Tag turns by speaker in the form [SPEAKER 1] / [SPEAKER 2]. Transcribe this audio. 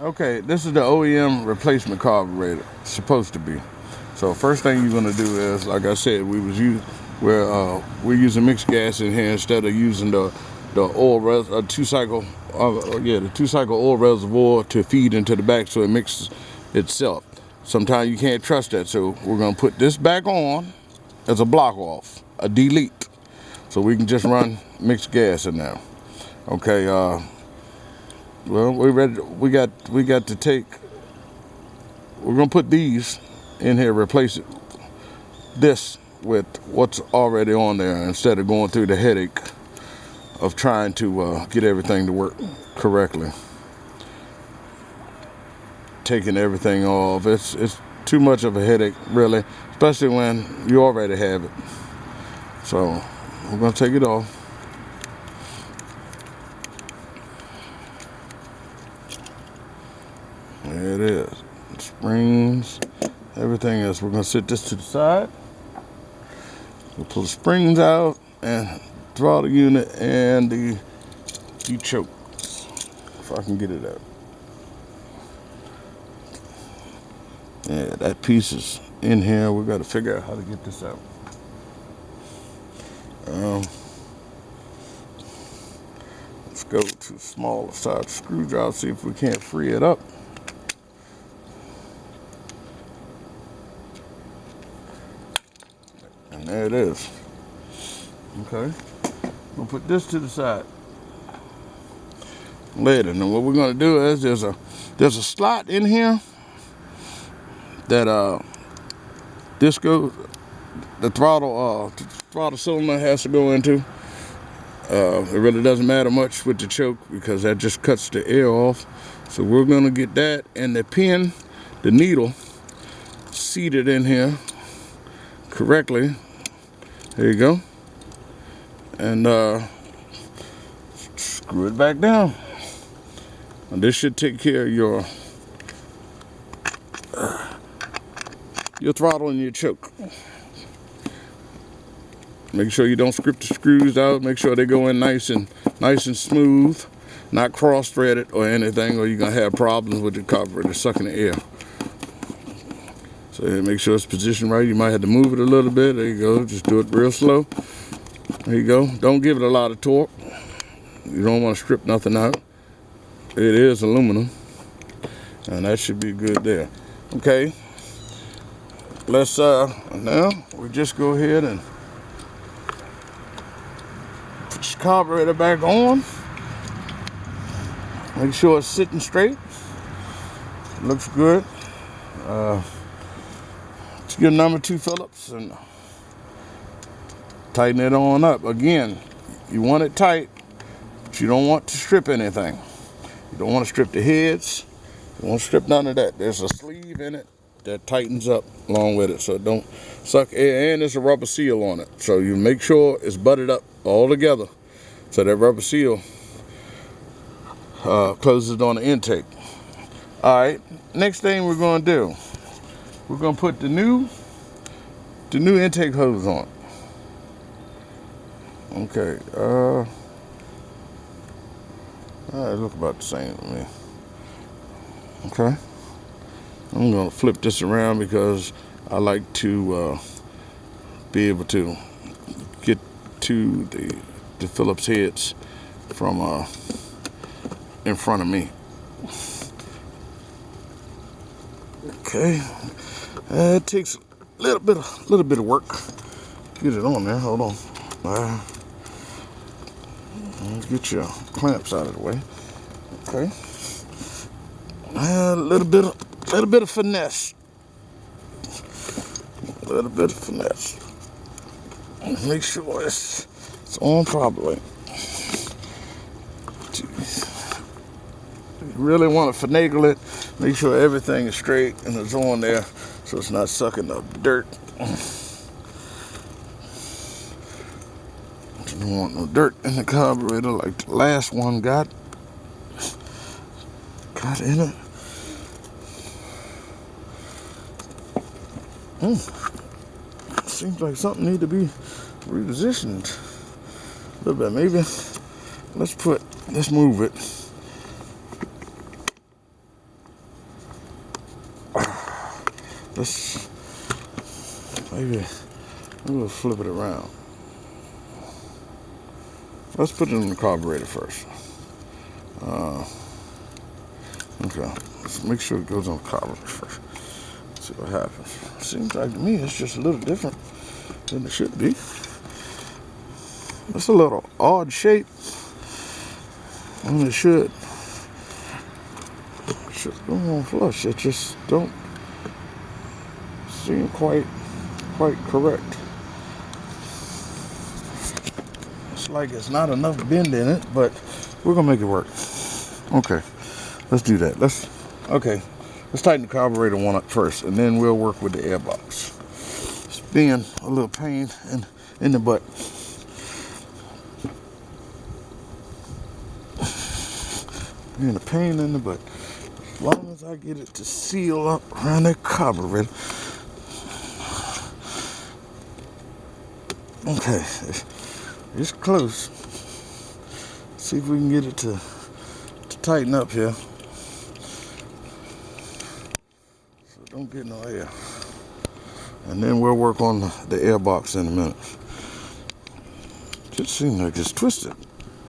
[SPEAKER 1] Okay, this is the OEM replacement carburetor. It's supposed to be. So first thing you're gonna do is, like I said, we're using mixed gas in here instead of using the two-cycle the two-cycle oil reservoir to feed into the back so it mixes itself. Sometimes you can't trust that, so we're gonna put this back on as a block off, a delete, so we can just run mixed gas in there. Okay. Well, we're ready. We got to take. We're gonna put these in here, replace this with what's already on there instead of going through the headache of trying to get everything to work correctly. Taking everything off, it's too much of a headache, really, especially when you already have it. So we're gonna take it off. There it is. Springs, everything else. We're gonna set this to the side. We'll pull the springs out and throttle unit and the choke, if I can get it out. Yeah, that piece is in here. We got to figure out how to get this out. Let's go to smaller side screwdriver, see if we can't free it up. And there it is. Okay, we'll put this to the side. Later, and what we're gonna do is there's a slot in here that this goes, the throttle cylinder has to go into. It really doesn't matter much with the choke because that just cuts the air off. So we're gonna get that and the pin, the needle, seated in here correctly. There you go. And screw it back down. And this should take care of your throttle and your choke. Make sure you don't strip the screws out. Make sure they go in nice and smooth, not cross-threaded or anything, or you're gonna have problems with the carburetor sucking the air. So make sure it's positioned right. You might have to move it a little bit. There you go. Just do it real slow. There you go. Don't give it a lot of torque. You don't want to strip nothing out. It is aluminum, and that should be good there. Okay. Let's now we just go ahead and put this carburetor back on. Make sure it's sitting straight. Looks good. It's your number 2 Phillips and tighten it on up. Again, you want it tight, but you don't want to strip anything. You don't want to strip the heads. You don't want to strip none of that. There's a sleeve in it that tightens up along with it so it don't suck air, and there's a rubber seal on it. So you make sure it's butted up all together so that rubber seal closes on the intake. All right, next thing we're going to do, we're going to put the new intake hose on. Okay, they look about the same to me. Okay, I'm going to flip this around because I like to be able to get to the Phillips heads from in front of me. Okay, it takes a little bit of work. Get it on there. Hold on. Let's get your clamps out of the way. Okay. A little bit of finesse. A little bit of finesse. Make sure it's on properly. You really want to finagle it. Make sure everything is straight and it's on there so it's not sucking up dirt. You don't want no dirt in the carburetor like the last one got in it. Seems like something need to be repositioned a little bit. Maybe let's move it let's maybe we'll flip it around. Let's put it in the carburetor first. Okay, let's make sure it goes on the carburetor first. See what happens. Seems like to me it's just a little different than it should be. It's a little odd shape, and it should go on flush. It just don't seem quite correct. It's like it's not enough bend in it, but we're gonna make it work. Okay, let's do that. Let's tighten the carburetor one up first, and then we'll work with the air box. It's being a little pain in the butt. Being a pain in the butt. As long as I get it to seal up around that carburetor. Okay, it's close. See if we can get it to tighten up here. So don't get no air. And then we'll work on the air box in a minute. Just seems like it's twisted.